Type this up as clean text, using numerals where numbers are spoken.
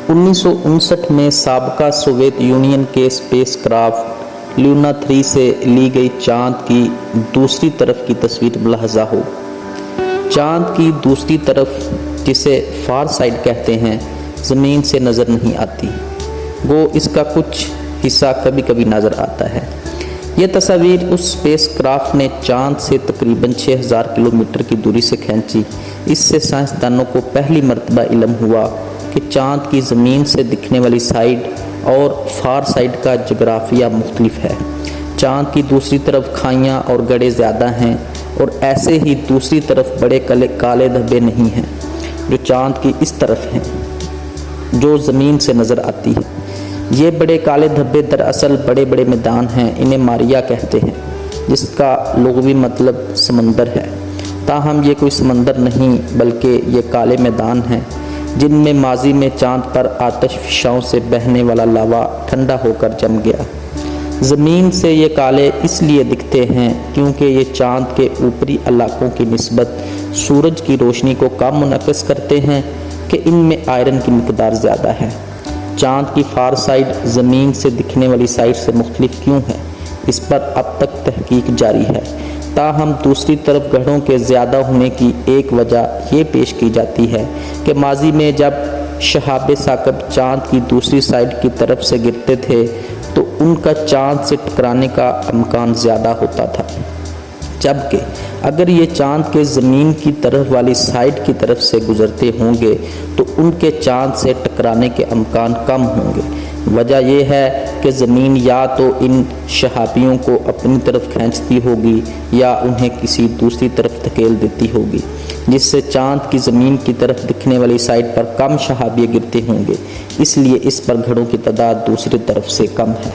1959 में साबका Soviet union के स्पेस क्राफ्ट ल्यूना 3 से ली गई चांद की दूसरी तरफ की तस्वीर मुलाहजा हो। चांद की दूसरी तरफ, जिसे फार साइड कहते हैं, ज़मीन से नज़र नहीं आती, वो इसका कुछ हिस्सा कभी कभी नज़र आता है। ये तस्वीर उस स्पेस क्राफ्ट ने चांद से तकरीबन 6000 किलोमीटर की दूरी से खींची। इससे साइंसदानों को पहली मर्तबा इल्म हुआ कि चांद की ज़मीन से दिखने वाली साइड और फार साइड का जोग्राफिया मुख्तलिफ है। चांद की दूसरी तरफ खाइयाँ और गड्ढे ज़्यादा हैं, और ऐसे ही दूसरी तरफ बड़े काले धब्बे नहीं हैं जो चांद की इस तरफ हैं, जो ज़मीन से नज़र आती है। ये बड़े काले धब्बे दरअसल बड़े बड़े मैदान हैं, इन्हें मारिया कहते हैं, जिसका लुग़वी मतलब समंदर है। ताहम ये कोई समंदर नहीं, बल्कि ये काले मैदान हैं जिनमें माजी में चांद पर आतश फ़िशाओं से बहने वाला लावा ठंडा होकर जम गया। ज़मीन से ये काले इसलिए दिखते हैं क्योंकि ये चांद के ऊपरी इलाकों की निस्बत सूरज की रोशनी को कम मुनक़्क़िस करते हैं कि इनमें आयरन की मिक़दार ज़्यादा है। चांद की फार साइड ज़मीन से दिखने वाली साइड से मुख्तलिफ क्यों है, इस पर अब तक तहकीक जारी है। ताहम दूसरी तरफ गड्ढों के ज़्यादा होने की एक वजह ये पेश की जाती है कि माजी में जब शहाब साकब चांद की दूसरी साइड की तरफ से गिरते थे तो उनका चांद से टकराने का इम्कान ज़्यादा होता था, जबकि अगर ये चांद के ज़मीन की तरफ वाली साइड की तरफ से गुज़रते होंगे तो उनके चांद से टकराने के इम्कान कम होंगे। वजह यह है कि ज़मीन या तो इन शहाबियों को अपनी तरफ खींचती होगी या उन्हें किसी दूसरी तरफ धकेल देती होगी, जिससे चांद की ज़मीन की तरफ दिखने वाली साइड पर कम शहाबिये गिरते होंगे। इसलिए इस पर गड्ढों की तादाद दूसरी तरफ से कम है।